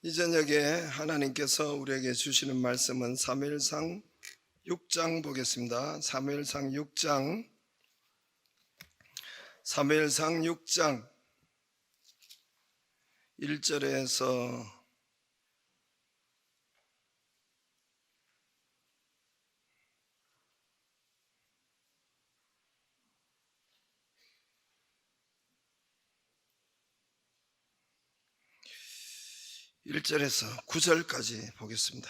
이 저녁에 하나님께서 우리에게 주시는 말씀은 사무엘상 6장 보겠습니다. 사무엘상 6장 1절에서 9절까지 보겠습니다.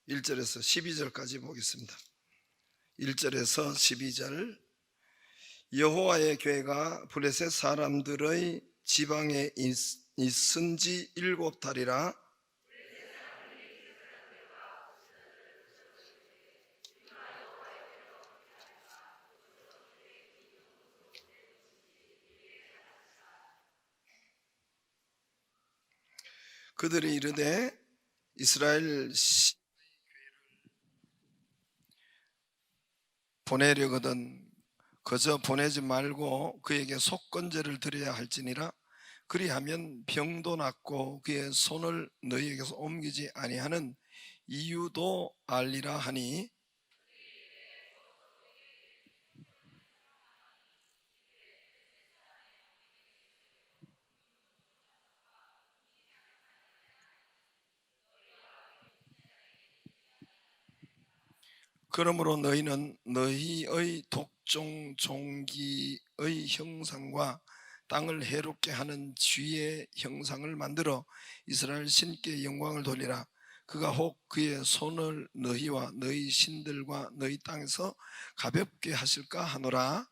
1절에서 12절까지 보겠습니다. 1절에서 12절. 여호와의 괴가 블레셋 사람들의 지방에 있은 지 7달이라 그들이 이르되 이스라엘 보내려거든 그저 보내지 말고 그에게 속건제를 드려야 할지니라. 그리하면 병도 낫고 그의 손을 너희에게서 옮기지 아니하는 이유도 알리라 하니, 그러므로 너희는 너희의 독종 종기의 형상과 땅을 해롭게 하는 쥐의 형상을 만들어 이스라엘 신께 영광을 돌리라. 그가 혹 그의 손을 너희와 너희 신들과 너희 땅에서 가볍게 하실까 하노라.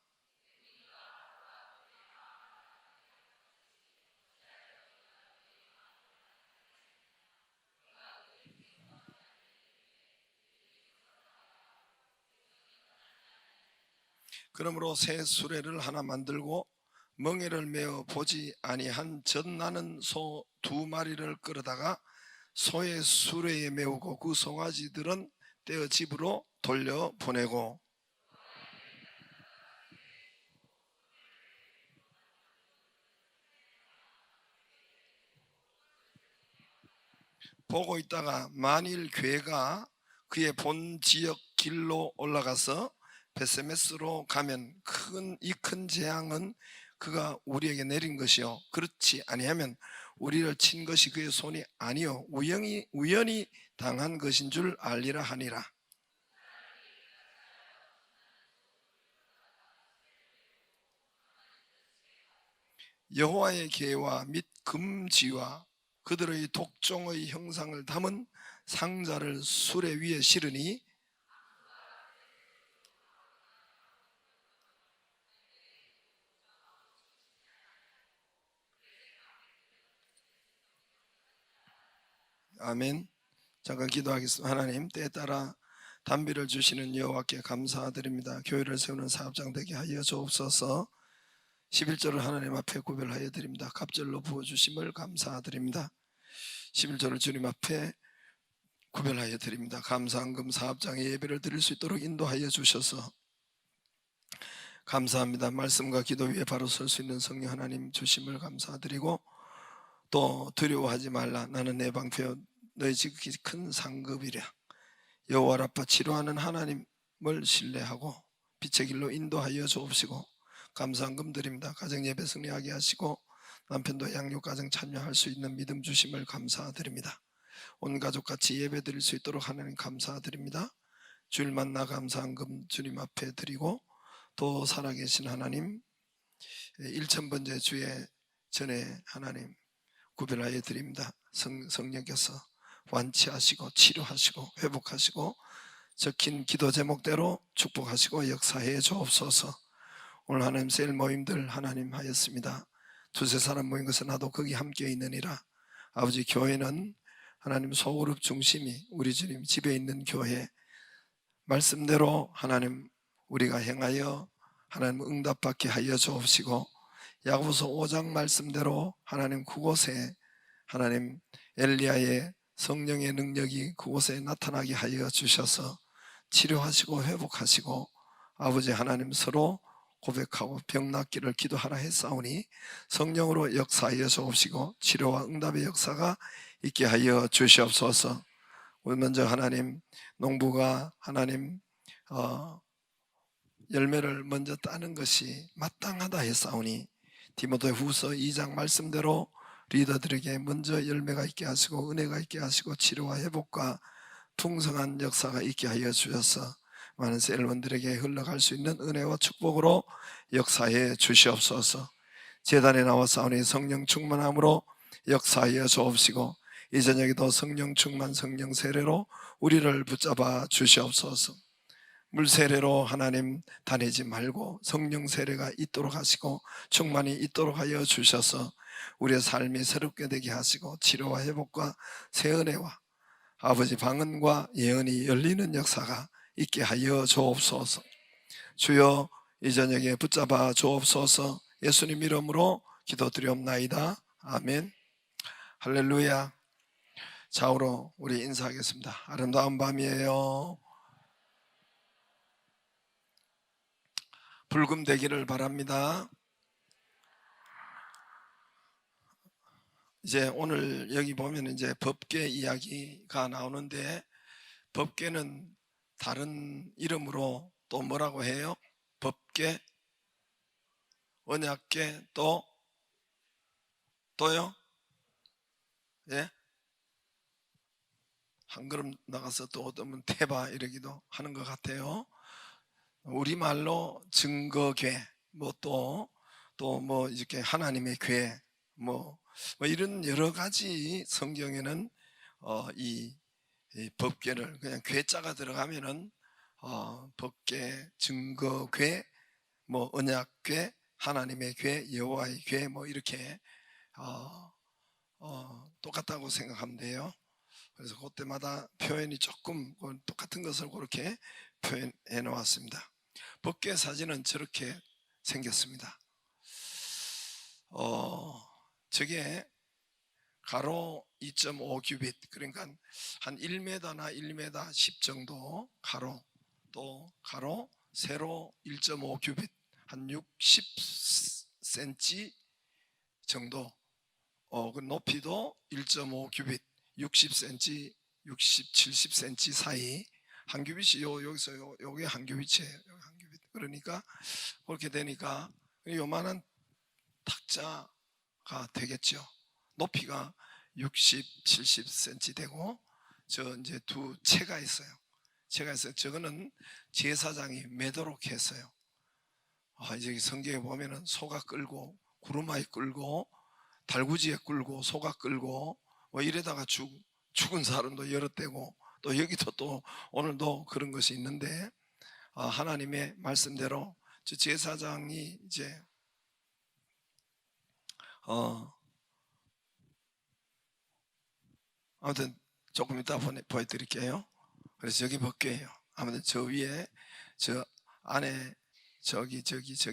그러므로 새 수레를 하나 만들고 멍에를 메어 보지 아니한 젖나는 소 2마리를 끌어다가 소의 수레에 메우고 그 송아지들은 떼어 집으로 돌려보내고, 보고 있다가 만일 괴가 그의 본 지역 길로 올라가서 베세메스로 가면 이 큰 재앙은 그가 우리에게 내린 것이요 그렇지 아니하면 우리를 친 것이 그의 손이 아니요 우연히 당한 것인 줄 알리라 하니라. 여호와의 계와 및 금지와 그들의 독종의 형상을 담은 상자를 수레 위에 실으니, 아멘. 잠깐 기도하겠습니다. 하나님, 때에 따라 단비를 주시는 여호와께 감사드립니다. 교회를 세우는 사업장 되게 하여 주옵소서. 11절을 하나님 앞에 구별하여 드립니다. 갑절로 부어주심을 감사드립니다. 11절을 주님 앞에 구별하여 드립니다. 감사한금 사업장에 예배를 드릴 수 있도록 인도하여 주셔서 감사합니다. 말씀과 기도 위에 바로 설 수 있는 성령 하나님 주심을 감사드리고, 또 두려워하지 말라. 나는 내 방패여 너희 지극히 큰 상급이랴. 여호와 라파 치료하는 하나님을 신뢰하고 빛의 길로 인도하여 주옵시고, 감사한 금 드립니다. 가정 예배 승리하게 하시고 남편도 양육 가정 참여할 수 있는 믿음 주심을 감사드립니다. 온 가족 같이 예배 드릴 수 있도록 하나님 감사드립니다. 주일 만나 감사한 금 주님 앞에 드리고, 또 살아계신 하나님 1000번째 주의 전에 하나님 구별하여 드립니다. 성령께서 완치하시고 치료하시고 회복하시고 적힌 기도 제목대로 축복하시고 역사해 주옵소서. 오늘 하나님 셀 모임들 하나님 하였습니다. 두세 사람 모인 것은 나도 거기 함께 있느니라. 아버지, 교회는 하나님 소그룹 중심이 우리 주님 집에 있는 교회, 말씀대로 하나님 우리가 행하여 하나님 응답받게 하여 주옵시고, 야고보서 5장 말씀대로 하나님 그곳에 하나님 엘리야의 성령의 능력이 그곳에 나타나게 하여 주셔서 치료하시고 회복하시고, 아버지 하나님 서로 고백하고 병 낫기를 기도하라 했사오니 성령으로 역사하여 주옵시고 치료와 응답의 역사가 있게 하여 주시옵소서. 우리 먼저 하나님, 농부가 하나님 열매를 먼저 따는 것이 마땅하다 했사오니 디모데후서 2장 말씀대로 리더들에게 먼저 열매가 있게 하시고 은혜가 있게 하시고 치료와 회복과 풍성한 역사가 있게 하여 주셔서 많은 셀원들에게 흘러갈 수 있는 은혜와 축복으로 역사해 주시옵소서. 제단에 나와 싸우니 성령 충만함으로 역사하여 주옵시고 이 저녁에도 성령 충만 성령 세례로 우리를 붙잡아 주시옵소서. 물 세례로 하나님 다니지 말고 성령 세례가 있도록 하시고 충만히 있도록 하여 주셔서 우리의 삶이 새롭게 되게 하시고 치료와 회복과 새 은혜와 아버지 방언과 예언이 열리는 역사가 있게 하여 주옵소서. 주여 이 저녁에 붙잡아 주옵소서. 예수님 이름으로 기도드리옵나이다. 아멘. 할렐루야. 좌우로 우리 인사하겠습니다. 아름다운 밤이에요. 불금되기를 바랍니다. 이제 오늘 여기 보면 이제 법궤 이야기가 나오는데 법궤는 다른 이름으로 또 뭐라고 해요? 법궤, 언약궤, 또요? 예? 한 걸음 나가서 또 어떤 분 태바 이러기도 하는 것 같아요. 우리말로 증거궤, 또 뭐 이렇게 하나님의 궤, 뭐 이런 여러 가지 성경에는 이 법궤를 그냥 궤자가 들어가면은 법궤, 증거궤, 뭐 언약궤, 하나님의 궤, 여호와의 궤, 뭐 이렇게 똑같다고 생각하면 돼요. 그래서 그때마다 표현이 조금 똑같은 것을 그렇게 표현해 놓았습니다. 법궤 사진은 저렇게 생겼습니다. 저게 가로 2.5 규빗, 그러니까 한 1m나 1m 10 정도 가로, 또 가로 세로 1.5 규빗, 한 60cm 정도, 그 높이도 1.5 규빗, 60cm, 60, 70cm 사이. 한 규빗이 여기서 요게 한 규빗이에요. 한 규빗. 그러니까 그렇게 되니까 요만한 탁자가 되겠죠. 높이가 60, 70cm 되고 저 이제 두 채가 있어요. 채가 있어요. 저거는 제사장이 매도록 했어요. 이제 성경에 보면은 소가 끌고 구루마에 끌고 달구지에 끌고 소가 끌고 뭐 이래다가 죽은 사람도 여러 때고 또 여기도 또 오늘도 그런 것이 있는데 하나님의 말씀대로 저 제사장이 이제 아무튼 조금 이따 보여드릴게요. 그래서 저기 법궤예요. 아무튼 저 위에 저 안에 저기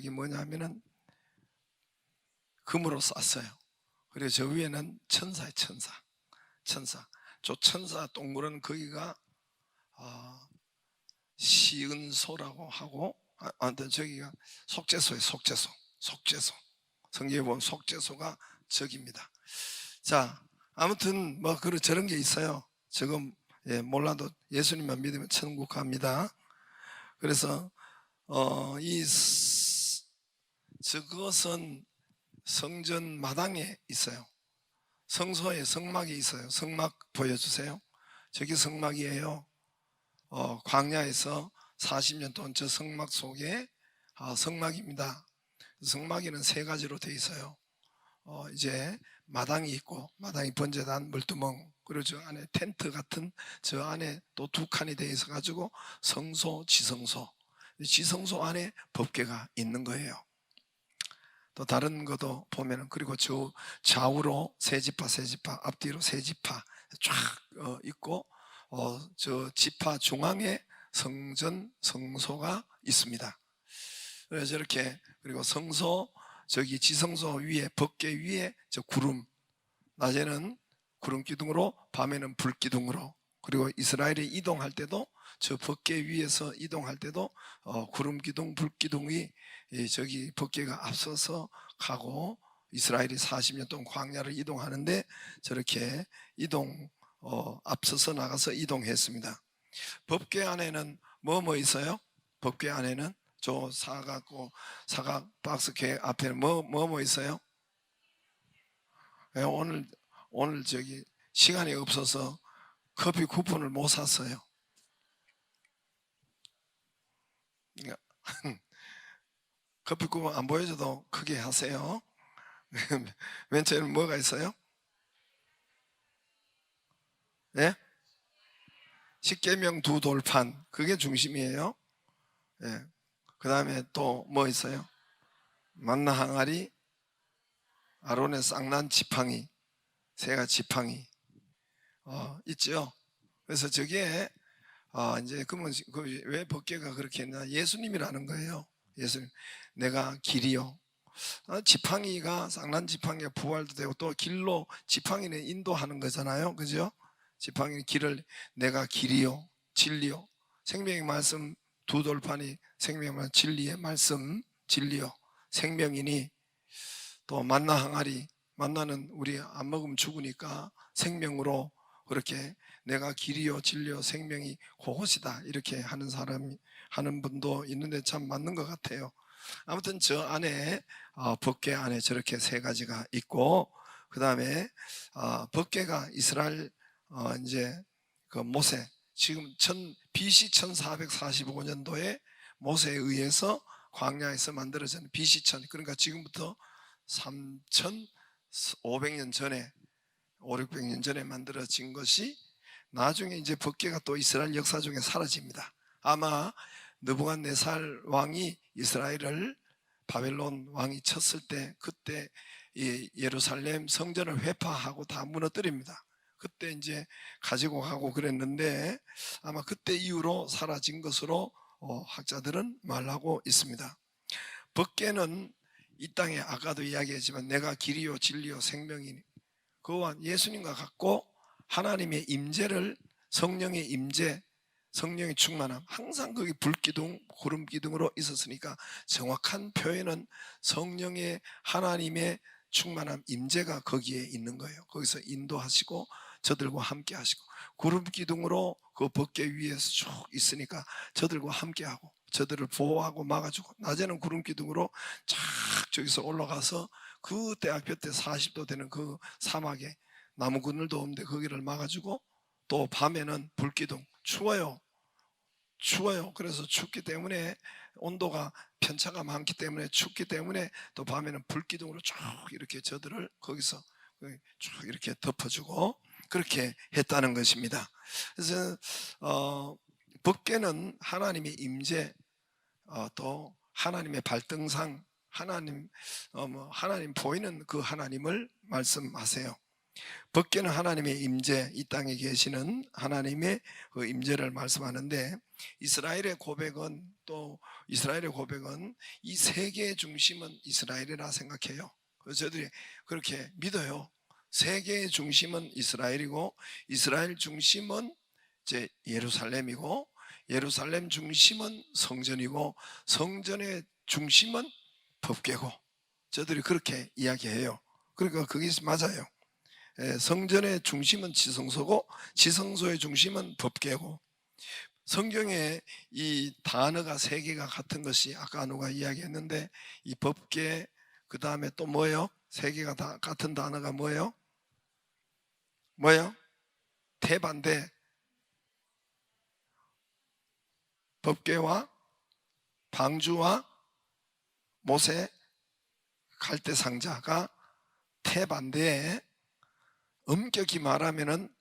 뭐냐면은 금으로 쌌어요. 그리고 저 위에는 천사의 천사. 저 천사 동물은 거기가 시은소라고 하고 아무튼 저기가 속죄소예요. 속죄소. 성경에 보면 속죄소가 저기입니다. 자, 아무튼 뭐 저런 게 있어요. 지금 몰라도 예수님만 믿으면 천국 갑니다. 그래서 저것은 성전 마당에 있어요. 성소에 성막이 있어요. 성막 보여주세요. 저기 성막이에요. 광야에서 40년 동안 저 성막 속에 성막입니다. 성막에는 세 가지로 되어 있어요. 이제 마당이 있고, 마당이 번제단 물두멍, 그리고 저 안에 텐트 같은 저 안에 또 두 칸이 되어 있어 가지고 성소, 지성소 안에 법궤가 있는 거예요. 또 다른 것도 보면은, 그리고 저 좌우로 세 지파, 앞뒤로 세 지파 쫙 있고, 저 지파 중앙에 성소가 있습니다. 그래서 저렇게, 그리고 성소, 저기 지성소 위에, 법궤 위에 저 구름, 낮에는 구름 기둥으로, 밤에는 불 기둥으로, 그리고 이스라엘이 이동할 때도 저 법궤 위에서 이동할 때도 구름기둥, 불기둥이 저기 법궤가 앞서서 가고, 이스라엘이 40년 동안 광야를 이동하는데 저렇게 앞서서 나가서 이동했습니다. 법궤 안에는 뭐 있어요? 법궤 안에는 저 사각 박스 궤 앞에는 뭐 있어요? 오늘 저기 시간이 없어서 커피 쿠폰을 못 샀어요. 커피 쿠폰 안 보여줘도 크게 하세요. 맨 처음에 뭐가 있어요? 예? 십계명 두 돌판, 그게 중심이에요. 예. 그 다음에 또 뭐 있어요? 만나 항아리, 아론의 쌍난 지팡이, 새가 지팡이 있죠. 그래서 저게 이제 그러면 왜 법궤가 그렇게 했나? 예수님이라는 거예요. 예수님, 내가 길이요. 지팡이가, 쌍난 지팡이가 부활도 되고, 또 길로 지팡이는 인도하는 거잖아요. 그죠? 지팡이는 길을, 내가 길이요 진리요, 생명의 말씀 두 돌판이 생명의 말씀, 진리의 말씀, 진리요 생명이니, 또 만나 항아리, 만나는 우리 안 먹으면 죽으니까 생명으로, 그렇게 내가 길이요 진리요 생명이 그것이다, 이렇게 하는 분도 있는데 참 맞는 것 같아요. 아무튼 저 안에 법궤 안에 저렇게 세 가지가 있고, 그 다음에 법궤가 이스라엘 이제 그 모세, 지금 BC 1445년도에 모세에 의해서 광야에서 만들어진 BC 그러니까 지금부터 3500년 전에, 500~600년 전에 만들어진 것이 나중에 이제 법궤가 또 이스라엘 역사 중에 사라집니다. 아마 느부갓네살 왕이 이스라엘을, 바벨론 왕이 쳤을 때, 그때 예루살렘 성전을 회파하고 다 무너뜨립니다. 그때 이제 가지고 가고 그랬는데, 아마 그때 이후로 사라진 것으로 학자들은 말하고 있습니다. 법궤는 이 땅에, 아까도 이야기했지만 내가 길이요 진리요 생명이니, 그와 예수님과 같고, 하나님의 임재를, 성령의 임재, 성령의 충만함, 항상 거기 불기둥, 구름기둥으로 있었으니까 정확한 표현은 성령의, 하나님의 충만함, 임재가 거기에 있는 거예요. 거기서 인도하시고 저들과 함께 하시고, 구름기둥으로 그 법궤 위에서 쭉 있으니까 저들과 함께하고 저들을 보호하고 막아주고, 낮에는 구름기둥으로 쫙 저기서 올라가서 그 대학볕 때 40도 되는 그 사막에 나무 그늘도 없는데 거기를 막아주고, 또 밤에는 불기둥, 추워요. 그래서 춥기 때문에, 온도가 편차가 많기 때문에, 춥기 때문에 또 밤에는 불기둥으로 쭉 이렇게 저들을 거기서 쭉 이렇게 덮어주고 그렇게 했다는 것입니다. 그래서 법궤는 하나님의 임재, 또 하나님의 발등상, 하나님 보이는 그 하나님을 말씀하세요. 법궤는 하나님의 임재, 이 땅에 계시는 하나님의 그 임재를 말씀하는데, 이스라엘의 고백은 이 세계의 중심은 이스라엘이라 생각해요. 그래서 저들이 그렇게 믿어요. 세계의 중심은 이스라엘이고, 이스라엘 중심은 이제 예루살렘이고, 예루살렘 중심은 성전이고, 성전의 중심은 법궤고, 저들이 그렇게 이야기해요. 그러니까 그게 맞아요. 성전의 중심은 지성소고, 지성소의 중심은 법궤고, 성경에 이 단어가 세 개가 같은 것이 아까 누가 이야기했는데, 이 법궤, 그 다음에 또 뭐예요? 세 개가 다 같은 단어가 뭐예요? 대반대. 법궤와 방주와 모세 갈대 상자가 태반대에, 엄격히 말하면은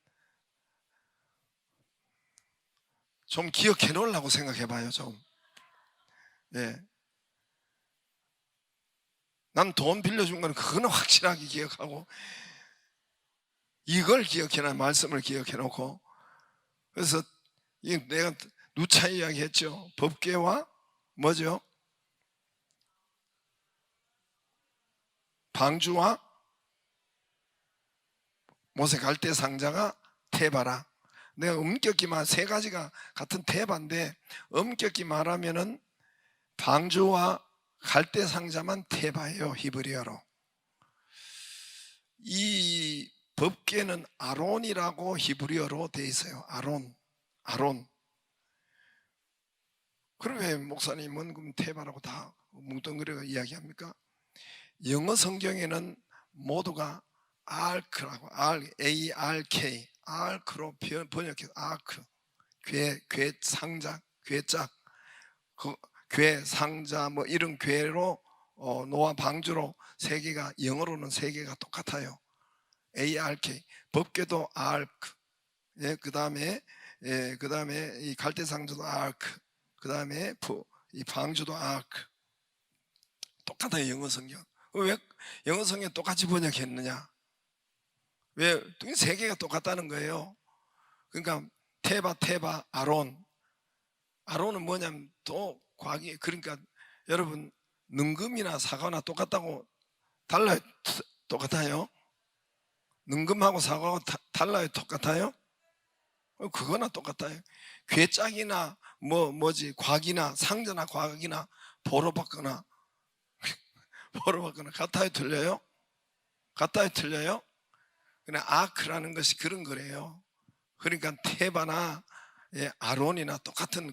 좀 기억해 놓으려고 생각해 봐요. 좀. 난 돈 빌려준 건 그거는 확실하게 기억하고, 이걸 기억해놔, 말씀을 기억해 놓고. 그래서 내가 누차 이야기했죠. 법궤와 뭐죠? 방주와 모세 갈대 상자가 태바라. 내가 엄격히 말 세 가지가 같은 테바인데 엄격히 말하면은 방주와 갈대 상자만 테바예요, 히브리어로. 이 법궤는 아론이라고 히브리어로 돼 있어요. 아론. 그럼 왜 목사님은 그럼 테바라고 다 뭉뚱그려 이야기합니까? 영어 성경에는 모두가 아크라고, ARK, 아크로 번역해서 아크, 궤 상자, 궤짝, 궤 상자 뭐 이런 궤로 노아 방주로 세 개가, 영어로는 세 개가 똑같아요. ARK, 법궤도 아크, 예, 그다음에 이 갈대 상자도 아크, 그다음에 이 방주도 아크, 똑같아요. 영어 성경. 왜 영어 성경 똑같이 번역했느냐? 왜? 세 개가 똑같다는 거예요. 그러니까 테바 아론은 뭐냐면 또 과기, 그러니까 여러분 능금이나 사과나 똑같다고 달라요? 똑같아요? 능금하고 사과하고 달라요? 똑같아요? 그거나 똑같아요. 괴짝이나 뭐지 과기나 상자나 과기나 보러 받거나 같아요? 틀려요? 같아요? 틀려요? 그냥 아크라는 것이 그런 거래요. 그러니까 테바나 아론이나 똑같은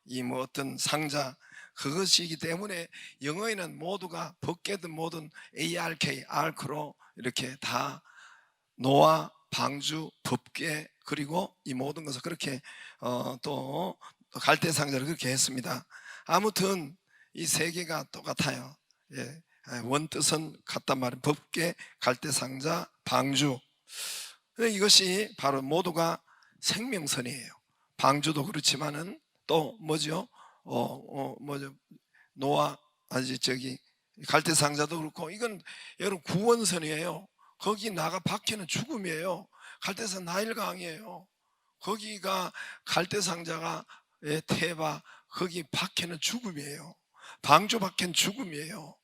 이 뭐 어떤 상자, 그것이기 때문에 영어에는 모두가 법궤든 뭐든 ARK, 아크로 이렇게 다 노아, 방주, 법궤, 그리고 이 모든 것을 그렇게 또 갈대 상자를 그렇게 했습니다. 아무튼 이 세 개가 똑같아요. 예, 원뜻은 같단 말이에요. 법궤, 갈대 상자, 방주. 이것이 바로 모두가 생명선이에요. 방주도 그렇지만은 또 뭐죠? 노아, 갈대 상자도 그렇고, 이건 여러분 구원선이에요. 거기 나가 밖에는 죽음이에요. 갈대산 나일강이에요. 거기가 갈대 상자가 테바, 거기 밖에는 죽음이에요. 방주 밖에는 죽음이에요.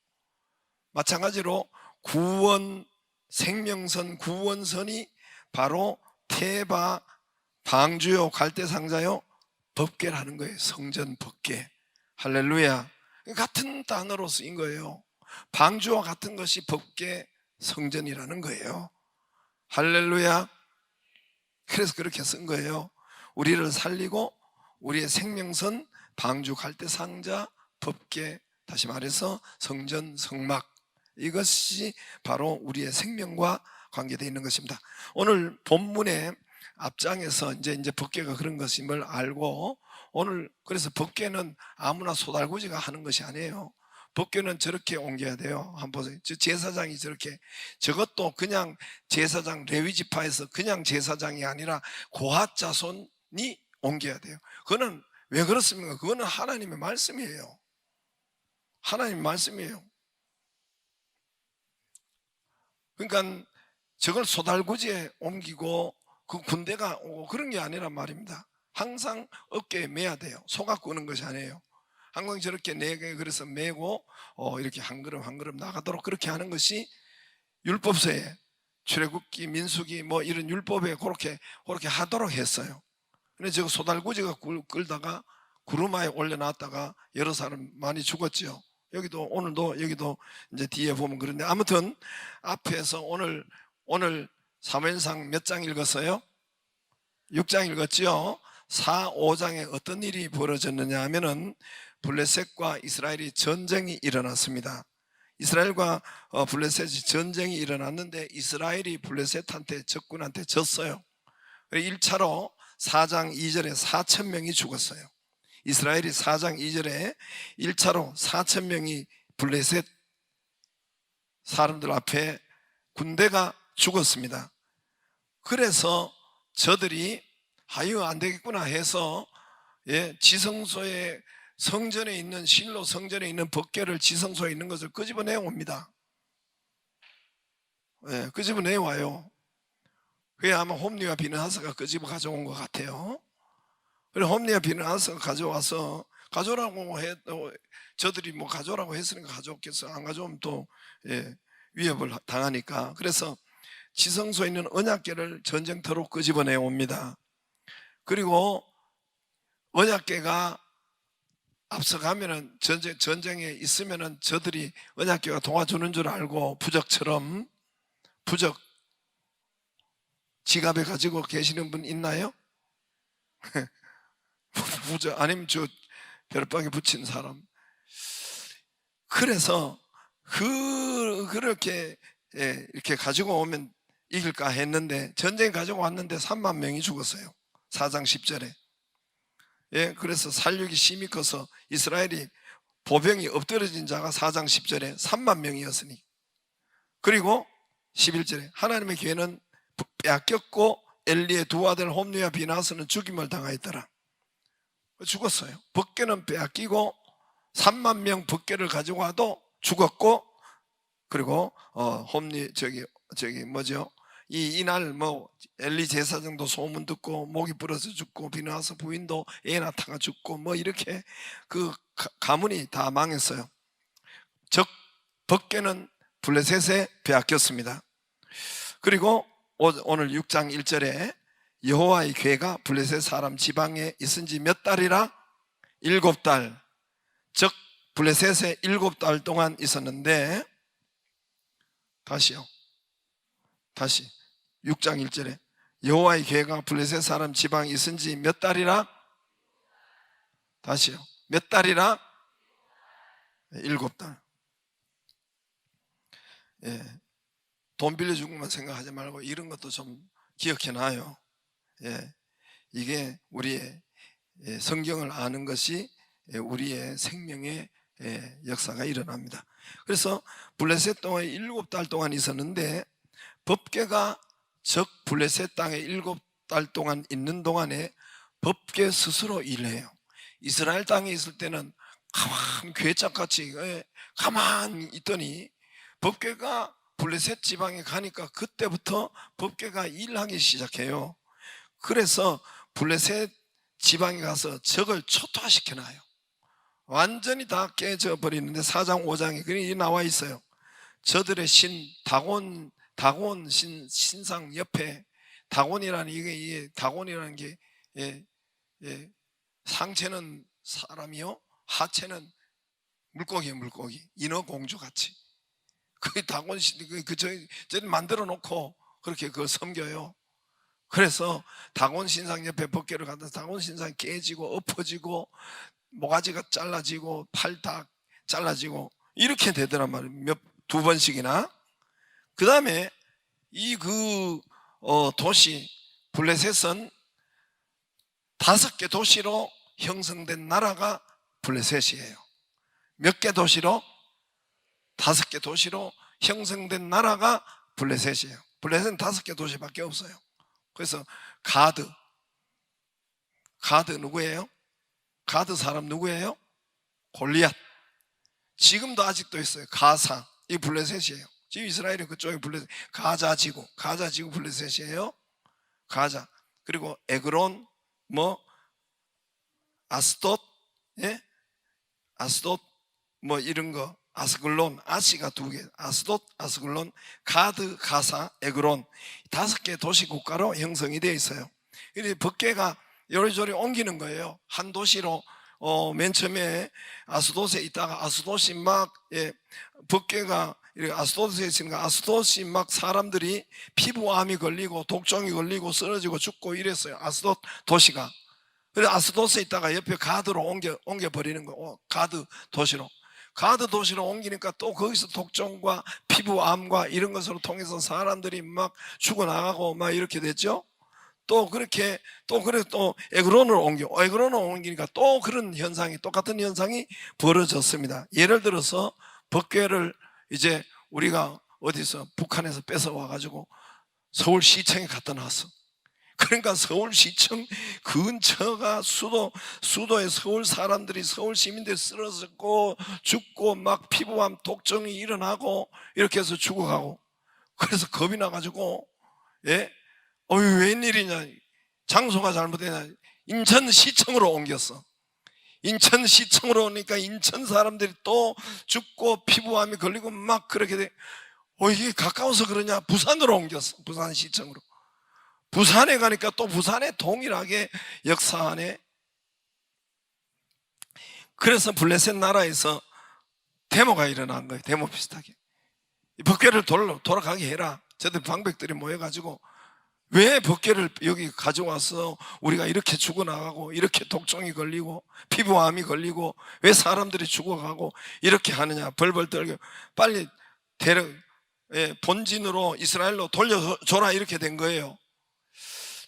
마찬가지로 구원, 생명선, 구원선이 바로 테바, 방주요, 갈대 상자요, 법궤라는 거예요. 성전 법궤. 할렐루야. 같은 단어로 쓰인 거예요. 방주와 같은 것이 법궤, 성전이라는 거예요. 할렐루야. 그래서 그렇게 쓴 거예요. 우리를 살리고 우리의 생명선, 방주, 갈대 상자, 법궤, 다시 말해서 성전, 성막, 이것이 바로 우리의 생명과 관계되어 있는 것입니다. 오늘 본문의 앞장에서 이제 법궤가 그런 것임을 알고, 오늘 그래서 법궤는 아무나 소달구지가 하는 것이 아니에요. 법궤는 저렇게 옮겨야 돼요. 한번 보세요. 제사장이 저렇게, 저것도 그냥 제사장, 레위지파에서 그냥 제사장이 아니라 고핫 자손이 옮겨야 돼요. 그거는 왜 그렇습니까? 그거는 하나님의 말씀이에요. 하나님의 말씀이에요. 그러니까 저걸 소달구지에 옮기고 그 군대가 오고 그런 게 아니란 말입니다. 항상 어깨에 매야 돼요. 속아 끄는 것이 아니에요. 항상 저렇게 네 개 그래서 매고 이렇게 한 걸음 한 걸음 나가도록 그렇게 하는 것이 율법서에, 출애굽기, 민수기 뭐 이런 율법에 그렇게 하도록 했어요. 근데 저 소달구지가 끌다가 구루마에 올려놨다가 여러 사람 많이 죽었죠. 여기도 오늘도 여기도 이제 뒤에 보면 그런데, 아무튼 앞에서 오늘 사무엘상 몇 장 읽었어요? 6장 읽었죠? 4, 5장에 어떤 일이 벌어졌느냐 하면은 블레셋과 이스라엘이 전쟁이 일어났습니다. 이스라엘과 블레셋이 전쟁이 일어났는데 이스라엘이 블레셋한테, 적군한테 졌어요. 1차로 4장 2절에 4,000명이 죽었어요. 이스라엘이 4장 2절에 1차로 4,000명이 블레셋 사람들 앞에 군대가 죽었습니다. 그래서 저들이 아유 안 되겠구나 해서 지성소에, 성전에 있는, 실로 성전에 있는 법궤를 지성소에 있는 것을 끄집어내 옵니다. 끄집어내 와요. 그게 아마 홈리와 비느하스가 끄집어 가져온 것 같아요. 그래서 홈리와 비느하스가 가져와서, 가져오라고 해도 저들이 뭐 가져오라고 했으니까 가져왔겠어. 안 가져오면 또 위협을 당하니까. 그래서 지성소에 있는 언약궤를 전쟁터로 끄집어내 옵니다. 그리고 언약궤가 앞서가면은 전쟁에 있으면은 저들이 언약궤가 도와주는 줄 알고 부적처럼 부적 지갑에 가지고 계시는 분 있나요? 부적 아니면 저 벼락방에 붙인 사람. 그래서 그렇게 이렇게 가지고 오면 이길까 했는데 전쟁 가지고 왔는데 3만 명이 죽었어요. 4장 10절에. 그래서 살육이 심히 커서 이스라엘이 보병이 엎드러진 자가 4장 10절에 3만 명이었으니. 그리고 11절에 하나님의 기회는 빼앗겼고 엘리의 두 아들 홈리와 비나스는 죽임을 당하였더라. 죽었어요. 법궤는 빼앗기고 3만 명 법궤를 가지고 와도 죽었고, 그리고 홈리 뭐죠? 이날 뭐 엘리 제사장도 소문 듣고 목이 부러져 죽고 비나스 부인도 애 낳다가 죽고 뭐 이렇게 그 가문이 다 망했어요. 즉 법궤는 블레셋에 빼앗겼습니다. 그리고 오늘 6장 1절에 여호와의 궤가 블레셋 사람 지방에 있은 지 몇 달이라? 7달. 즉 블레셋에 7달 동안 있었는데, 다시 6장 1절에 여호와의 궤가 블레셋 사람 지방에 있은 지 몇 달이라? 다시요. 몇 달이라? 7달. 돈 빌려준 것만 생각하지 말고 이런 것도 좀 기억해 놔요. 이게 우리의 성경을 아는 것이 우리의 생명의 역사가 일어납니다. 그래서 블레셋 동안에 7달 동안 있었는데, 법궤가 즉 블레셋 땅에 7달 동안 있는 동안에 법궤 스스로 일해요. 이스라엘 땅에 있을 때는 가만 괴짝같이 가만 있더니 법궤가 블레셋 지방에 가니까 그때부터 법궤가 일하기 시작해요. 그래서 블레셋 지방에 가서 적을 초토화시켜놔요. 완전히 다 깨져버리는데 4장 5장에 그게 나와 있어요. 저들의 신 다곤 신상 옆에 다곤이라는 이게 다곤이라는 게 상체는 사람이요 하체는 물고기예요. 물고기 인어공주 같이 그 다곤 저는 만들어 놓고 그렇게 그걸 섬겨요. 그래서 다곤 신상 옆에 법궤를 갖다 다곤 신상이 깨지고 엎어지고 모가지가 잘라지고 팔 다 잘라지고 이렇게 되더란 말이에요. 두 번씩이나. 그 다음에 도시 블레셋은 5개 도시로 형성된 나라가 블레셋이에요. 몇 개 도시로? 5개 도시로 형성된 나라가 블레셋이에요. 블레셋은 5개 도시밖에 없어요. 그래서 가드 누구예요? 가드 사람 누구예요? 골리앗. 지금도 아직도 있어요. 가사, 이 블레셋이에요. 지금 이스라엘이 그쪽에 블레셋, 가자 지구 블레셋이에요. 가자. 그리고 에그론, 아스돗, 아스돗, 이런 거, 아스글론, 아시가 2개, 아스돗, 아스글론, 가드, 가사, 에그론, 5개 도시 국가로 형성이 되어 있어요. 이렇게 법궤가 요리조리 옮기는 거예요. 한 도시로 맨 처음에 아스돗에 있다가 아스돗이 막 법궤가 아스돗에 있으니까 아스돗이 막 사람들이 피부암이 걸리고 독종이 걸리고 쓰러지고 죽고 이랬어요. 아스돗 도시가. 그래서 아스돗에 있다가 옆에 가드로 옮겨 버리는 거. 가드 도시로 옮기니까 또 거기서 독종과 피부암과 이런 것으로 통해서 사람들이 막 죽어나가고 막 이렇게 됐죠. 또 에그론을 옮기니까 또 그런 똑같은 현상이 벌어졌습니다. 예를 들어서 법궤를 이제 우리가 어디서 북한에서 뺏어와 가지고 서울시청에 갖다 놨어. 그러니까 서울시청 근처가 수도의 서울 사람들이, 서울 시민들이 쓰러졌고 죽고 막 피부암 독종이 일어나고 이렇게 해서 죽어가고, 그래서 겁이 나가지고 웬일이냐, 장소가 잘못되냐, 인천시청으로 옮겼어. 인천시청으로 오니까 인천 사람들이 또 죽고 피부암이 걸리고 막 그렇게 돼. 이게 가까워서 그러냐, 부산으로 옮겼어. 부산시청으로. 부산에 가니까 또 부산에 동일하게 역사하네. 그래서 블레셋 나라에서 데모가 일어난 거예요. 데모 비슷하게. 법궤를 돌아가게 해라. 저들 방백들이 모여가지고 왜 법궤를 여기 가져와서 우리가 이렇게 죽어나가고 이렇게 독종이 걸리고 피부암이 걸리고 왜 사람들이 죽어가고 이렇게 하느냐, 벌벌 떨고 빨리 본진으로 이스라엘로 돌려줘라, 이렇게 된 거예요.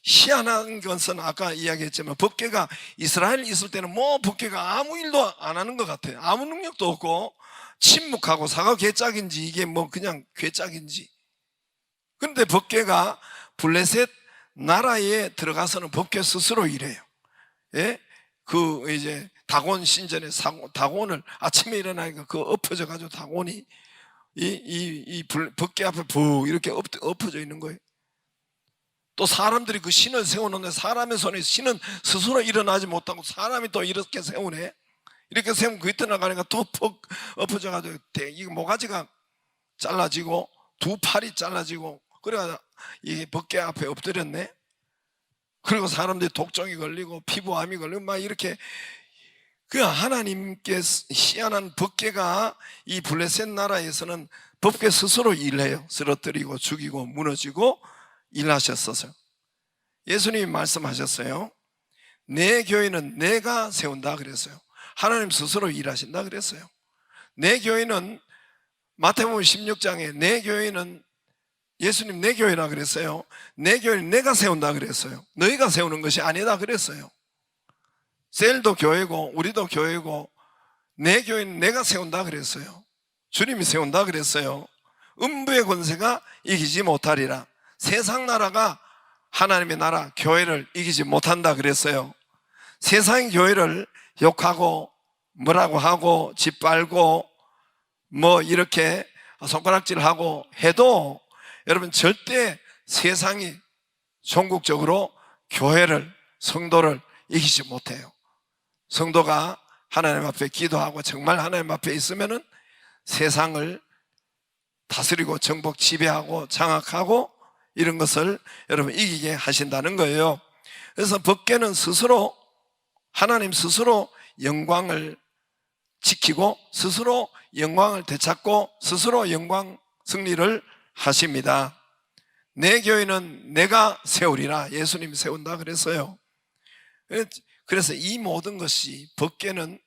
희한한 것은 아까 이야기했지만 법궤가 이스라엘 있을 때는 뭐 법궤가 아무 일도 안 하는 것 같아요. 아무 능력도 없고 침묵하고 사과 괴짝인지 이게 뭐 그냥 괴짝인지. 그런데 법궤가 블레셋 나라에 들어가서는 법궤 스스로 일해요. 예? 그 이제 다곤 신전에 다곤을 아침에 일어나니까 그 엎어져 가지고 다곤이 이 법궤 앞에 푹 이렇게 엎어져 있는 거예요. 또 사람들이 그 신을 세우는데 사람의 손에 신은 스스로 일어나지 못하고 사람이 또 이렇게 세우네. 이렇게 세우면 그 이튿날 가니까 또 푹 엎어져 가지고 이 모가지가 잘라지고 두 팔이 잘라지고 그래가 이 법궤 앞에 엎드렸네. 그리고 사람들이 독종이 걸리고 피부암이 걸리고 막 이렇게 그 하나님께 희한한 법궤가 이 블레셋 나라에서는 법궤 스스로 일해요. 쓰러뜨리고 죽이고 무너지고 일하셨어요. 예수님이 말씀하셨어요. 내 교회는 내가 세운다 그랬어요. 하나님 스스로 일하신다 그랬어요. 내 교회는 마태복음 16장에 내 교회는 예수님 내 교회라 그랬어요. 내 교회는 내가 세운다 그랬어요. 너희가 세우는 것이 아니다 그랬어요. 셀도 교회고 우리도 교회고 내 교회는 내가 세운다 그랬어요. 주님이 세운다 그랬어요. 음부의 권세가 이기지 못하리라. 세상 나라가 하나님의 나라 교회를 이기지 못한다 그랬어요. 세상의 교회를 욕하고 뭐라고 하고 짓밟고 뭐 이렇게 손가락질하고 해도 여러분 절대 세상이 종국적으로 교회를, 성도를 이기지 못해요. 성도가 하나님 앞에 기도하고 정말 하나님 앞에 있으면은 세상을 다스리고 정복, 지배하고 장악하고 이런 것을 여러분 이기게 하신다는 거예요. 그래서 법궤는 스스로 하나님 스스로 영광을 지키고 스스로 영광을 되찾고 스스로 영광 승리를 하십니다. 내 교회는 내가 세우리라. 예수님이 세운다 그랬어요. 그래서 이 모든 것이 법궤는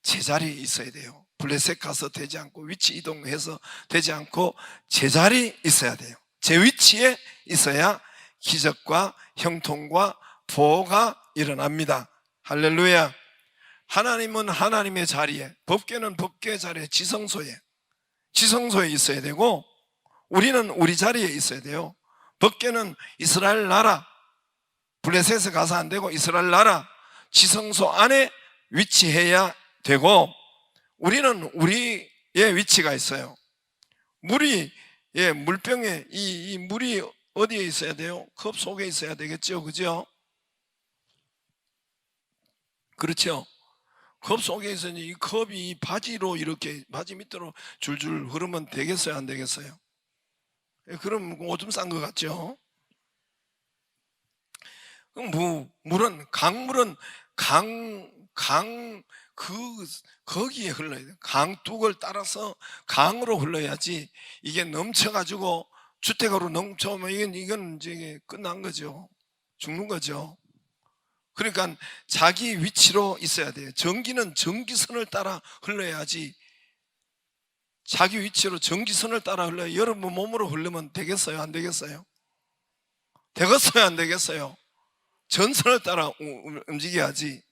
제자리에 있어야 돼요. 블레셋 가서 되지 않고 위치 이동해서 되지 않고 제자리에 있어야 돼요. 제 위치에 있어야 기적과 형통과 보호가 일어납니다. 할렐루야. 하나님은 하나님의 자리에, 법궤는 법궤 자리에, 지성소에 있어야 되고 우리는 우리 자리에 있어야 돼요. 법궤는 이스라엘 나라, 블레셋에 가서 안 되고 이스라엘 나라 지성소 안에 위치해야 되고 우리는 우리의 위치가 있어요. 물이 물병에 이 물이 어디에 있어야 돼요? 컵 속에 있어야 되겠죠, 그죠? 그렇죠? 컵 속에 있으니 이 컵이 바지로 이렇게 바지 밑으로 줄줄 흐르면 되겠어요, 안 되겠어요? 그럼 오줌 싼 것 같죠? 물은 강물은 거기에 흘러야 돼요. 강둑을 따라서 강으로 흘러야지 이게 넘쳐가지고 주택으로 넘쳐오면 이건 이제 끝난 거죠. 죽는 거죠. 그러니까 자기 위치로 있어야 돼요. 전기는 전기선을 따라 흘러야지 자기 위치로 전기선을 따라 흘러야 여러분 몸으로 흐르면 되겠어요? 안 되겠어요? 되겠어요? 안 되겠어요? 전선을 따라 움직여야지.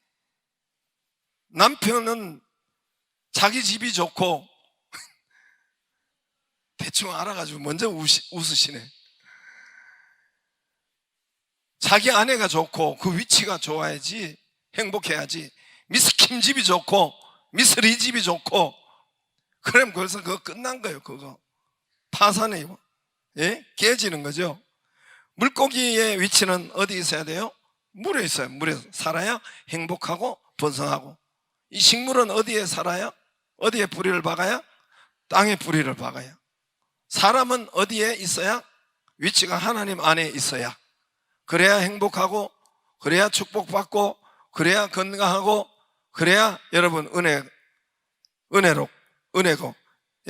남편은 자기 집이 좋고 대충 알아가지고 먼저 웃으시네. 자기 아내가 좋고 그 위치가 좋아야지, 행복해야지. 미스 킴 집이 좋고 미스 리 집이 좋고 그럼 벌써 그거 끝난 거예요. 그거 파산해요. 예? 깨지는 거죠. 물고기의 위치는 어디 있어야 돼요? 물에 있어요. 물에 살아야 행복하고 번성하고. 이 식물은 어디에 살아요? 어디에 뿌리를 박아야? 땅에 뿌리를 박아야. 사람은 어디에 있어야? 위치가 하나님 안에 있어야. 그래야 행복하고, 그래야 축복받고, 그래야 건강하고, 그래야 여러분 은혜고.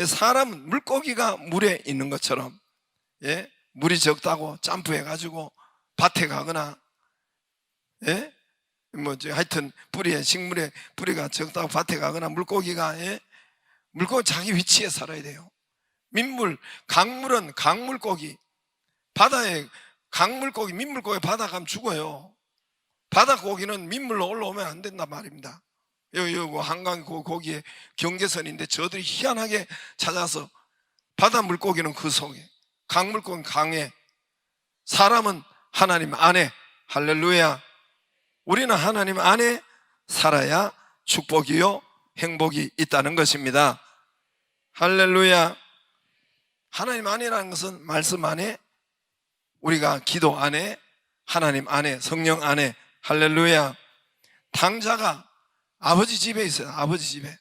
사람은 물고기가 물에 있는 것처럼, 물이 적다고 점프해가지고 밭에 가거나, 하여튼 식물에 뿌리가 적다고 밭에 가거나, 물고기 자기 위치에 살아야 돼요. 강물은 강물고기, 바다에 강물고기, 민물고기 바다 가면 죽어요. 바다 고기는 민물로 올라오면 안 된단 말입니다. 여기 한강 고기의 경계선인데 저들이 희한하게 찾아서, 바다 물고기는 그 속에, 강물고기는 강에, 사람은 하나님 안에. 할렐루야. 우리는 하나님 안에 살아야 축복이요 행복이 있다는 것입니다. 할렐루야. 하나님 안이라는 것은 말씀 안에, 우리가 기도 안에, 하나님 안에, 성령 안에. 할렐루야. 당자가 아버지 집에 있어요. 아버지 집에.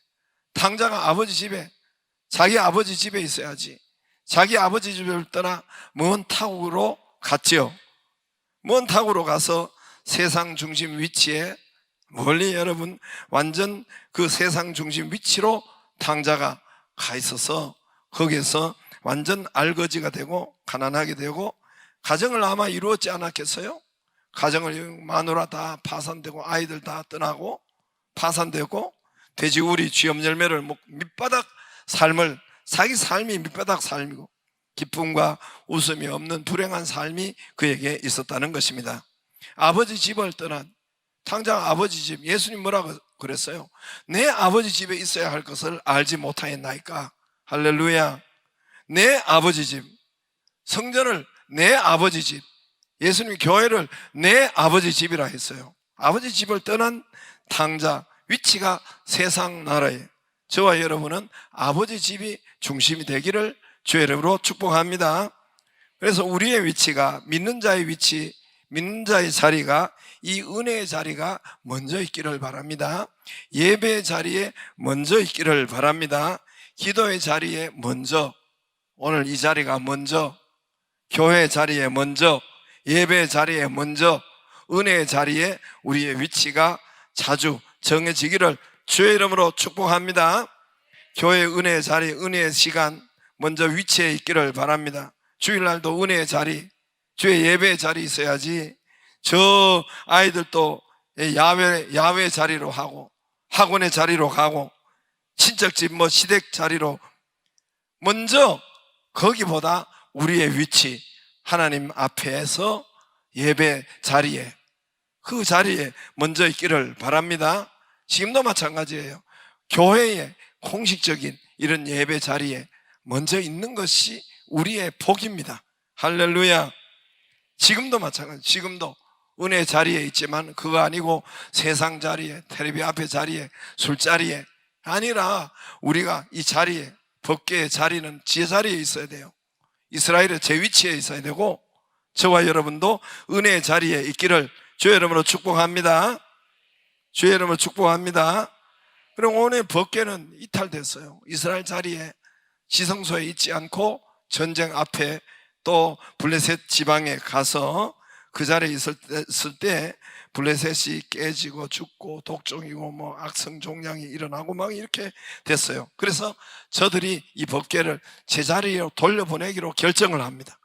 당자가 아버지 집에, 자기 아버지 집에 있어야지. 자기 아버지 집을 떠나 먼 타국으로 갔지요. 먼 타국으로 가서 세상 중심 위치에, 멀리 여러분 완전 그 세상 중심 위치로 당자가 가 있어서 거기에서 완전 알거지가 되고 가난하게 되고, 가정을 아마 이루었지 않았겠어요? 가정을, 마누라 다 파산되고 아이들 다 떠나고 파산되고, 돼지우리 쥐염열매를 먹고 밑바닥 삶을, 자기 삶이 밑바닥 삶이고 기쁨과 웃음이 없는 불행한 삶이 그에게 있었다는 것입니다. 아버지 집을 떠난 당장 아버지 집, 예수님 뭐라고 그랬어요? 내 아버지 집에 있어야 할 것을 알지 못하였나이까. 할렐루야. 내 아버지 집, 성전을 내 아버지 집, 예수님이 교회를 내 아버지 집이라 했어요. 아버지 집을 떠난 당자, 위치가 세상 나라에, 저와 여러분은 아버지 집이 중심이 되기를 주의 이름으로 축복합니다. 그래서 우리의 위치가, 믿는 자의 위치, 믿는 자의 자리가, 이 은혜의 자리가 먼저 있기를 바랍니다. 예배의 자리에 먼저 있기를 바랍니다. 기도의 자리에 먼저, 오늘 이 자리가 먼저, 교회의 자리에 먼저, 예배의 자리에 먼저, 은혜의 자리에 우리의 위치가 자주 정해지기를 주의 이름으로 축복합니다. 교회 은혜의 자리, 은혜의 시간 먼저 위치에 있기를 바랍니다. 주일날도 은혜의 자리, 주의 예배의 자리 있어야지. 저 아이들도 야외 자리로 하고, 학원의 자리로 가고, 친척집 시댁 자리로, 먼저 거기보다 우리의 위치, 하나님 앞에서 예배 자리에, 그 자리에 먼저 있기를 바랍니다. 지금도 마찬가지예요. 교회의 공식적인 이런 예배 자리에 먼저 있는 것이 우리의 복입니다. 할렐루야. 지금도 마찬가지, 지금도 은혜 자리에 있지만 그거 아니고 세상 자리에, 텔레비 앞에 자리에, 술자리에 아니라 우리가 이 자리에, 법궤의 자리는 제자리에 있어야 돼요. 이스라엘의 제 위치에 있어야 되고, 저와 여러분도 은혜의 자리에 있기를 주의 이름으로 축복합니다. 주의 이름으로 축복합니다. 그럼 오늘 법궤는 이탈됐어요. 이스라엘 자리에, 지성소에 있지 않고 전쟁 앞에 또 블레셋 지방에 가서 그 자리에 있을 때 블레셋이 깨지고 죽고 독종이고 악성종양이 일어나고 막 이렇게 됐어요. 그래서 저들이 이 법궤를 제자리로 돌려보내기로 결정을 합니다.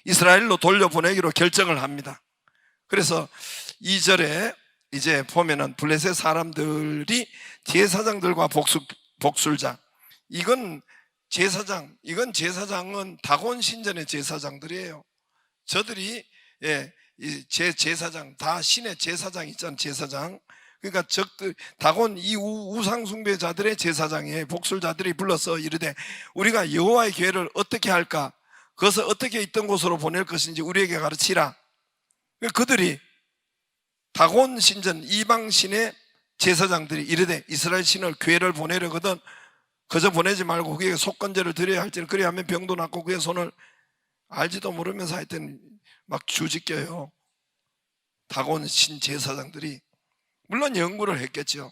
이스라엘로 돌려보내기로 결정을 합니다. 그래서 2절에 이제 보면은 블레셋 사람들이 제사장들과 복술자, 이건 제사장은 다곤 신전의 제사장들이에요. 저들이 제사장, 다 신의 제사장 있잖아요. 제사장. 그러니까 다곤 이 우상 숭배자들의 제사장이에요. 복술자들이 불러서 이르되 우리가 여호와의 궤를 어떻게 할까? 그것을 어떻게 있던 곳으로 보낼 것인지 우리에게 가르치라. 그들이 다곤 신전 이방 신의 제사장들이 이르되 이스라엘 신을 궤를 보내려거든 그저 보내지 말고 그게 속건제를 드려야 할지는, 그래야 하면 병도 낫고 그의 손을 알지도 모르면서 하여튼 막 주짓겨요. 다곤 신 제사장들이 물론 연구를 했겠죠.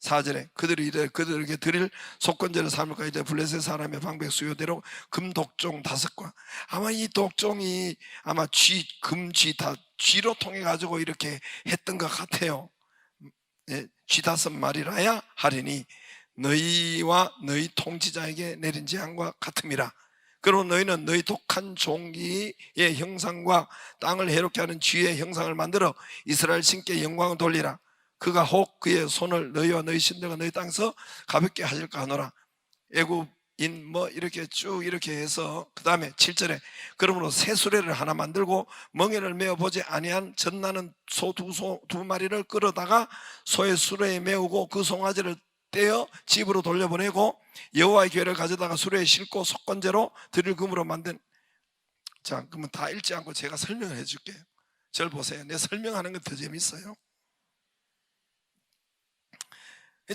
4절에 그들이 이래 그들에게 드릴 속건제를 삼을까 이제 블레셋 사람의 방백 수요대로 금독종 5과 아마 이 독종이 아마 금쥐 다 쥐로 통해 가지고 이렇게 했던 것 같아요. 쥐 5마리라야 하리니 너희와 너희 통치자에게 내린 재앙과 같음이라. 그러므로 너희는 너희 독한 종기의 형상과 땅을 해롭게 하는 쥐의 형상을 만들어 이스라엘 신께 영광을 돌리라. 그가 혹 그의 손을 너희와 너희 신들과 너희 땅에서 가볍게 하실까 하노라. 애굽인 뭐 이렇게 쭉 이렇게 해서 그 다음에 7절에 그러므로 새 수레를 하나 만들고 멍에를 메어 보지 아니한 젖나는 소 두 마리를 끌어다가 소의 수레에 메우고 그 송아지를 떼어 집으로 돌려보내고 여호와의 궤를 가져다가 수레에 싣고 속건제로 드릴 금으로 만든. 자, 그러면 다 읽지 않고 제가 설명을 해줄게요. 절 보세요. 내 설명하는 건 더 재밌어요.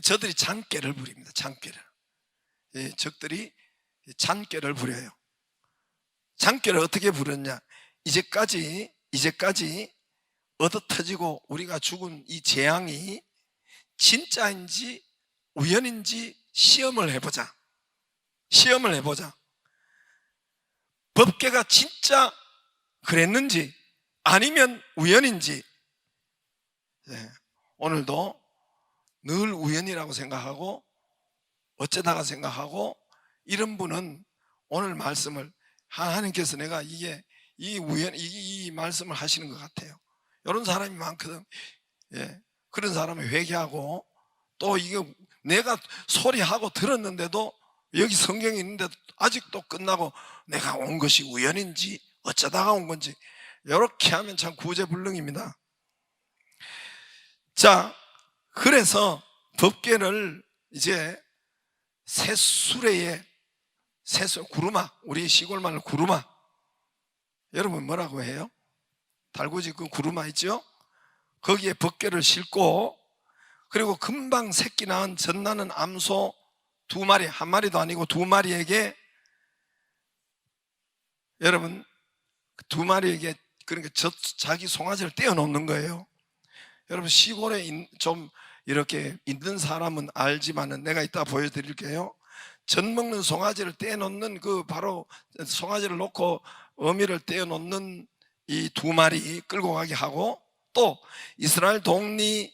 저들이 잔꾀를 부립니다. 잔꾀를. 적들이 잔꾀를 부려요. 잔꾀를 어떻게 부렸냐? 이제까지 얻어터지고 우리가 죽은 이 재앙이 진짜인지 우연인지 시험을 해보자. 법궤가 진짜 그랬는지 아니면 우연인지. 오늘도 늘 우연이라고 생각하고 어쩌다가 생각하고 이런 분은 오늘 말씀을 하나님께서 내가 이 말씀을 하시는 것 같아요. 이런 사람이 많거든. 그런 사람이 회개하고 또 이게 내가 소리하고 들었는데도 여기 성경이 있는데 아직도 끝나고 내가 온 것이 우연인지 어쩌다가 온 건지 이렇게 하면 참 구제불능입니다. 자, 그래서 법궤를 이제 새수레에 구루마, 우리 시골 말로 구루마. 여러분 뭐라고 해요? 달구지 그 구루마 있죠? 거기에 법궤를 싣고 그리고 금방 새끼 낳은 젖나는 암소 2마리, 한 마리도 아니고 2마리에게 여러분 2마리에게 그러니까 자기 송아지를 떼어 놓는 거예요. 여러분 시골에 좀 이렇게 있는 사람은 알지만은 내가 이따 보여드릴게요. 젖 먹는 송아지를 떼어놓는 그 바로 송아지를 놓고 어미를 떼어놓는 이 2마리 끌고 가게 하고 또 이스라엘 독리를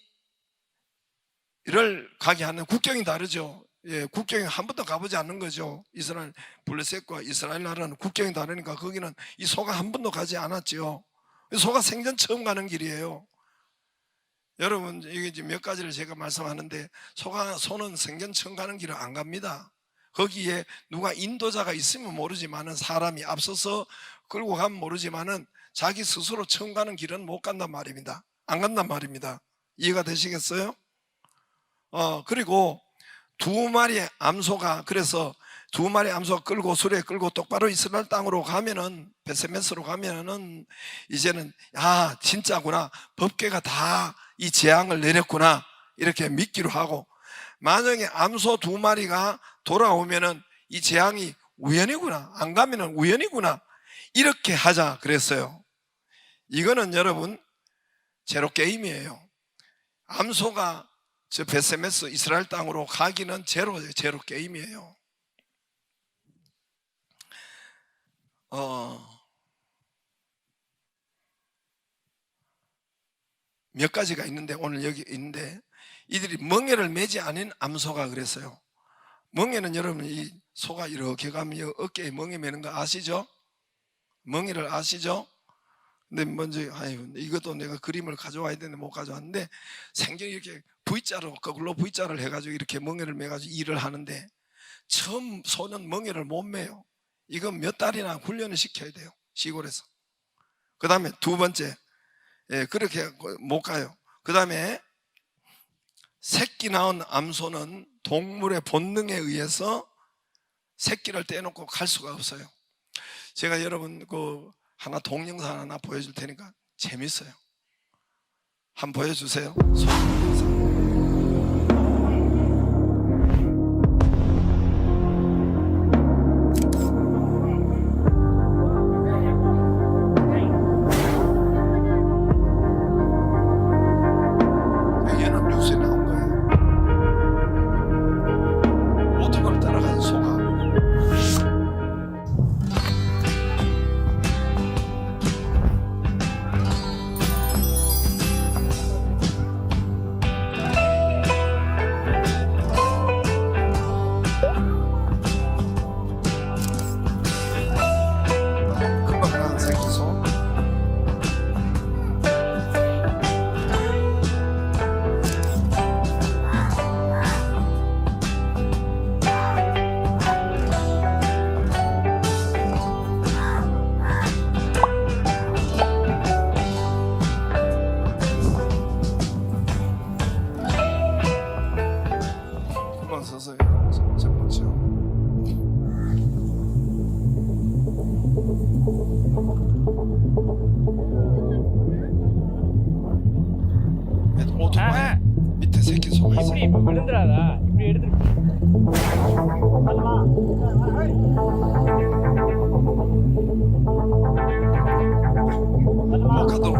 가게 하는 국경이 다르죠. 국경에 한 번도 가보지 않는 거죠. 이스라엘 블레셋과 이스라엘 나라는 국경이 다르니까 거기는 이 소가 한 번도 가지 않았죠. 소가 생전 처음 가는 길이에요. 여러분 이게 지금 몇 가지를 제가 말씀하는데 소는 생전 처음 가는 길을 안 갑니다. 거기에 누가 인도자가 있으면 모르지만은 사람이 앞서서 끌고 가면 모르지만은 자기 스스로 처음 가는 길은 못 간단 말입니다. 안 간단 말입니다. 이해가 되시겠어요? 그리고 2마리의 암소가 그래서 2마리 암소가 끌고 수레에 끌고 똑바로 이스라엘 땅으로 가면은 베세메스로 가면은 이제는 진짜구나, 법궤가 다 이 재앙을 내렸구나 이렇게 믿기로 하고, 만약에 암소 2마리가 돌아오면은 이 재앙이 우연이구나, 안 가면은 우연이구나 이렇게 하자 그랬어요. 이거는 여러분 제로 게임이에요. 암소가 저 베세메스 이스라엘 땅으로 가기는 제로 게임이에요. 몇 가지가 있는데 오늘 여기 있는데 이들이 멍에를 매지 않은 암소가 그랬어요. 멍에는 여러분 이 소가 이렇게 가면 어깨에 멍에 매는 거 아시죠? 멍에를 아시죠? 근데 먼저 이것도 내가 그림을 가져와야 되는데 못 가져왔는데 생전 이렇게 V자로 거꾸로 V자를 해가지고 이렇게 멍에를 매가지고 일을 하는데 처음 소는 멍에를 못 매요. 이건 몇 달이나 훈련을 시켜야 돼요, 시골에서. 그 다음에 2번째, 그렇게 못 가요. 그 다음에 새끼 낳은 암소는 동물의 본능에 의해서 새끼를 떼놓고 갈 수가 없어요. 제가 여러분 하나 동영상 하나 보여줄 테니까 재밌어요. 한번 보여주세요. 얘는 뉴스에 나온 거예요. விழுந்துடாதா இப்படி எடுத்துட்டு 가도록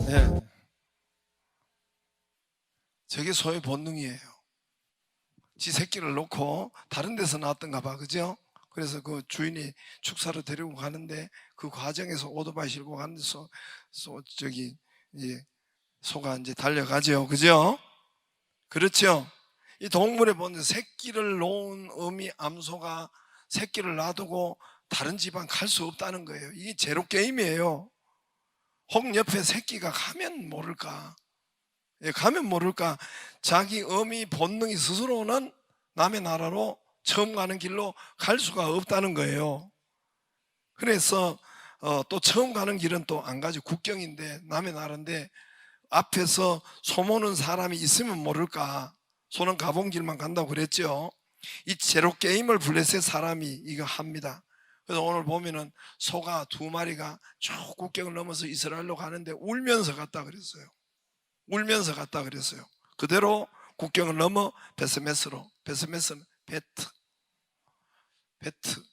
네. 저게 소의 본능이에요. 지 새끼를 놓고 다른 데서 나왔던가 봐, 그죠? 그래서 그 주인이 축사로 데리고 가는데 그 과정에서 오토바이 싣고 가는데 소가 이제 달려가죠, 그죠? 그렇죠? 이 동물에 보면 새끼를 놓은 어미 암소가 새끼를 놔두고 다른 집안 갈 수 없다는 거예요. 이게 제로 게임이에요. 혹 옆에 새끼가 가면 모를까? 가면 모를까? 자기 어미 본능이 스스로는 남의 나라로 처음 가는 길로 갈 수가 없다는 거예요. 그래서 또 처음 가는 길은 또 안 가죠. 국경인데 남의 나라인데 앞에서 소 모는 사람이 있으면 모를까? 소는 가본 길만 간다고 그랬죠. 이 제로 게임을 블레셋 사람이 이거 합니다. 그래서 오늘 보면은 소가 2마리가 쭉 국경을 넘어서 이스라엘로 가는데 울면서 갔다 그랬어요. 울면서 갔다 그랬어요. 그대로 국경을 넘어 베스메스로. 베스메스는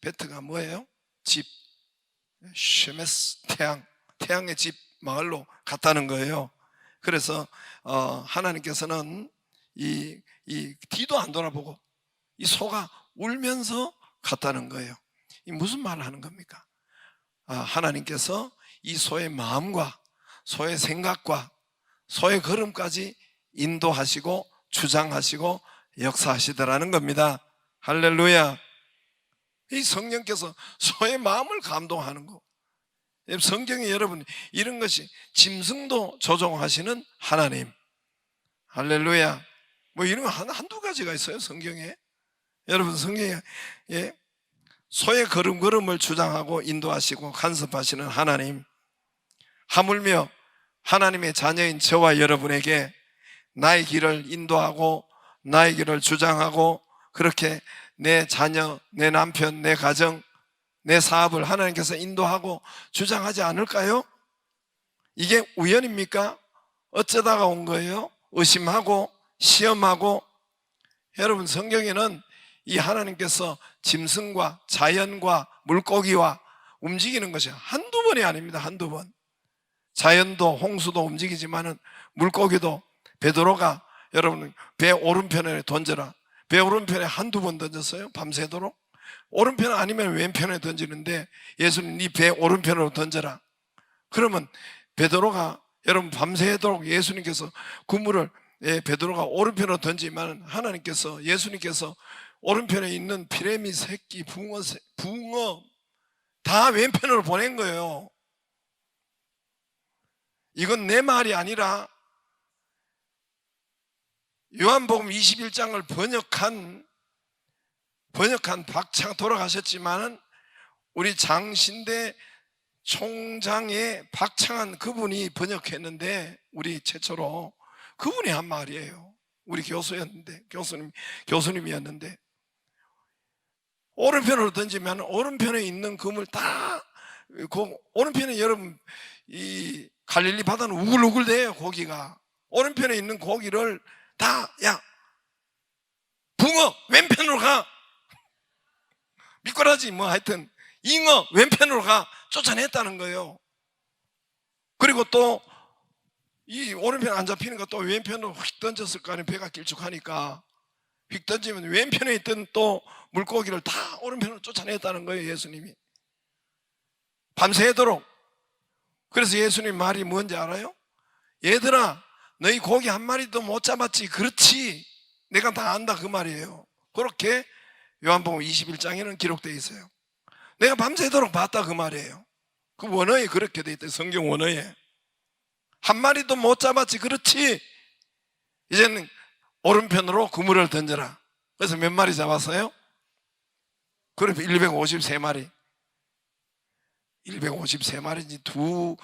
베트가 뭐예요? 집. 쉐메스, 태양의 집 마을로 갔다는 거예요. 그래서 하나님께서는 이 뒤도 안 돌아보고 이 소가 울면서 갔다는 거예요. 이 무슨 말을 하는 겁니까? 하나님께서 이 소의 마음과 소의 생각과 소의 걸음까지 인도하시고 주장하시고 역사하시더라는 겁니다. 할렐루야. 이 성령께서 소의 마음을 감동하는 거. 성경에 여러분 이런 것이 짐승도 조종하시는 하나님. 할렐루야. 뭐 이런 거 한두 가지가 있어요, 성경에. 여러분 성경에 소의 걸음걸음을 주장하고 인도하시고 간섭하시는 하나님. 하물며 하나님의 자녀인 저와 여러분에게 나의 길을 인도하고 나의 길을 주장하고 그렇게 내 자녀, 내 남편, 내 가정, 내 사업을 하나님께서 인도하고 주장하지 않을까요? 이게 우연입니까? 어쩌다가 온 거예요? 의심하고 시험하고. 여러분 성경에는 이 하나님께서 짐승과 자연과 물고기와 움직이는 것이 한두 번이 아닙니다. 한두 번. 자연도 홍수도 움직이지만은 물고기도 베드로가 여러분 배 오른편에 던져라. 배 오른편에 한두 번 던졌어요. 밤새도록. 오른편 아니면 왼편에 던지는데 예수님 네 배 오른편으로 던져라. 그러면 베드로가 여러분 밤새도록 예수님께서 그물을 베드로가 오른편으로 던지면 하나님께서 예수님께서 오른편에 있는 피레미 새끼 붕어 다 왼편으로 보낸 거예요. 이건 내 말이 아니라 요한복음 21장을 번역한 박창 돌아가셨지만은 우리 장신대 총장의 박창한 그분이 번역했는데 우리 최초로 그분이 한 말이에요. 우리 교수님이었는데 오른편으로 던지면 오른편에 있는 그물 다 오른편에 여러분 이 갈릴리 바다는 우글우글대요. 고기가 오른편에 있는 고기를 다 야 붕어 왼편으로 가 미꾸라지 뭐 하여튼 잉어 왼편으로 가 쫓아냈다는 거예요. 그리고 또 이 오른편 안 잡히는 거 또 왼편으로 휙 던졌을 거 아니에요. 배가 길쭉하니까. 휙 던지면 왼편에 있던 또 물고기를 다 오른편으로 쫓아냈다는 거예요, 예수님이. 밤새도록. 그래서 예수님 말이 뭔지 알아요? 얘들아, 너희 고기 한 마리도 못 잡았지. 그렇지, 내가 다 안다, 그 말이에요. 그렇게 요한복음 21장에는 기록되어 있어요. 내가 밤새도록 봤다, 그 말이에요. 그 원어에 그렇게 되어 있대요. 성경 원어에. 한 마리도 못 잡았지. 그렇지, 이제는 오른편으로 그물을 던져라. 그래서 몇 마리 잡았어요? 그럼 153마리. 153마리인지 두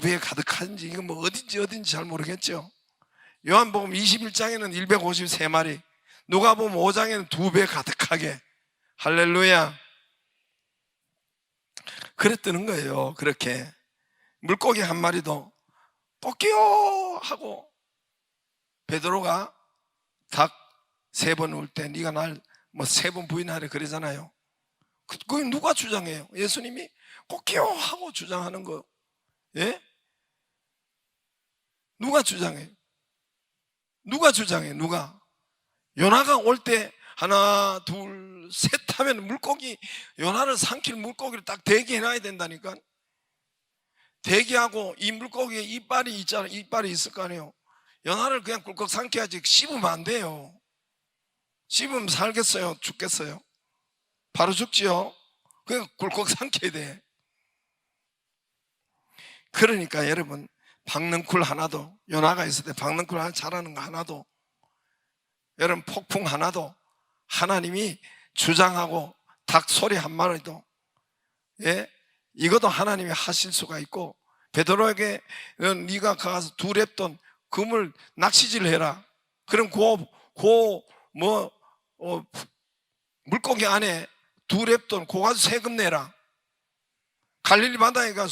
배 가득한지, 이거 뭐 어딘지 잘 모르겠죠. 요한복음 21장에는 153마리, 누가복음 5장에는 2배 가득하게. 할렐루야. 그랬다는 거예요. 그렇게 물고기 한 마리도 뽑기요 하고, 베드로가 닭 3번 울 때 네가 날 뭐 3번 부인하래 그러잖아요. 그거 누가 주장해요? 예수님이 꼭기요 하고 주장하는 거. 예? 누가 주장해요? 누가 주장해요? 누가? 요나가 올 때 하나 둘 셋 하면 물고기, 요나를 삼킬 물고기를 딱 대기해놔야 된다니까. 대기하고 이 물고기에 이빨이 있잖아. 이빨이 있을 거 아니에요. 요나를 그냥 꿀꺽 삼켜야지. 씹으면 안 돼요. 씹으면 살겠어요? 죽겠어요? 바로 죽지요. 그냥 꿀꺽 삼켜야 돼. 그러니까 여러분, 박넝쿨 하나도, 요나가 있을 때 박넝쿨 하나 자라는 거 하나도, 여러분 폭풍 하나도 하나님이 주장하고 닭 소리 한 마리도, 예, 이것도 하나님이 하실 수가 있고, 베드로에게 네가 가서 2랩돈 그물 낚시질 해라. 그럼 물고기 안에 2랩돈 그거 가지고 세금 내라. 갈릴리 바다에 가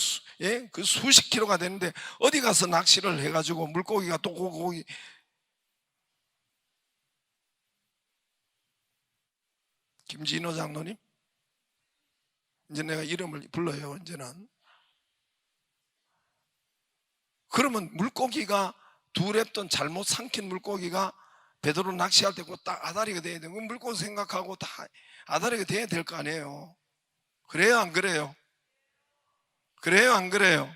그 수십 킬로가 되는데 어디 가서 낚시를 해가지고 물고기가 또 고기. 김진호 장로님, 이제 내가 이름을 불러요. 이제는. 그러면 물고기가 2랩돈 잘못 삼킨 물고기가 베드로 낚시할 때 딱 아다리가 돼야 돼요. 물고기 생각하고 다 아다리가 돼야 될 거 아니에요. 그래요, 안 그래요? 그래요, 안 그래요?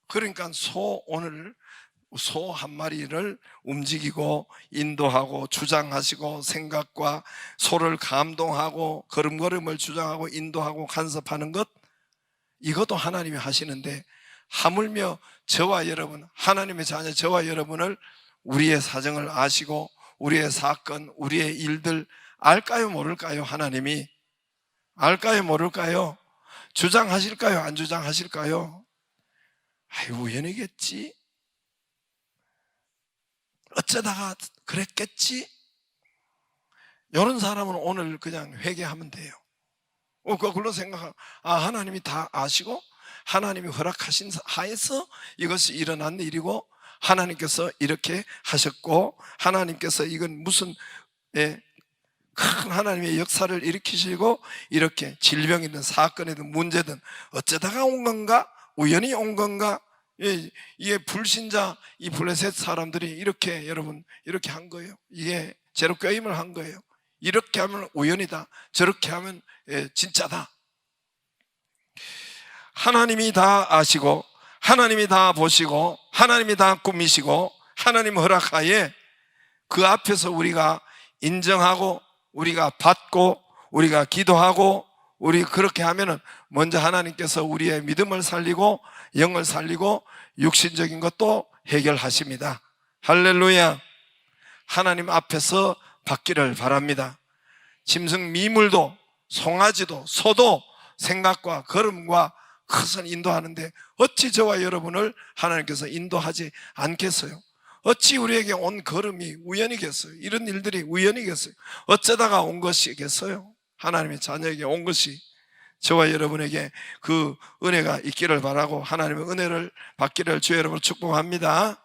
그러니까 오늘 소 한 마리를 움직이고 인도하고 주장하시고, 생각과 소를 감동하고 걸음걸음을 주장하고 인도하고 간섭하는 것, 이것도 하나님이 하시는데, 하물며 저와 여러분, 하나님의 자녀 저와 여러분을 우리의 사정을 아시고 우리의 사건, 우리의 일들 알까요, 모를까요? 하나님이 알까요, 모를까요? 주장하실까요, 안 주장하실까요? 아이, 우연이겠지, 어쩌다가 그랬겠지, 이런 사람은 오늘 그냥 회개하면 돼요. 그걸로 생각하고, 하나님이 다 아시고 하나님이 허락하신 하에서 이것이 일어난 일이고, 하나님께서 이렇게 하셨고, 하나님께서 이건 무슨 큰 하나님의 역사를 일으키시고, 이렇게 질병이든 사건이든 문제든 어쩌다가 온 건가, 우연히 온 건가, 이게 불신자 이 블레셋 사람들이 이렇게, 여러분, 이렇게 한 거예요. 이게 제로게임을 한 거예요. 이렇게 하면 우연이다, 저렇게 하면 진짜다. 하나님이 다 아시고 하나님이 다 보시고 하나님이 다 꾸미시고 하나님 허락하에 그 앞에서 우리가 인정하고 우리가 받고 우리가 기도하고, 우리 그렇게 하면은 먼저 하나님께서 우리의 믿음을 살리고 영을 살리고 육신적인 것도 해결하십니다. 할렐루야. 하나님 앞에서 받기를 바랍니다. 짐승 미물도 송아지도 소도 생각과 걸음과 그것은 인도하는데, 어찌 저와 여러분을 하나님께서 인도하지 않겠어요? 어찌 우리에게 온 걸음이 우연이겠어요? 이런 일들이 우연이겠어요? 어쩌다가 온 것이겠어요? 하나님의 자녀에게 온 것이, 저와 여러분에게 그 은혜가 있기를 바라고 하나님의 은혜를 받기를 주의 이름으로 축복합니다.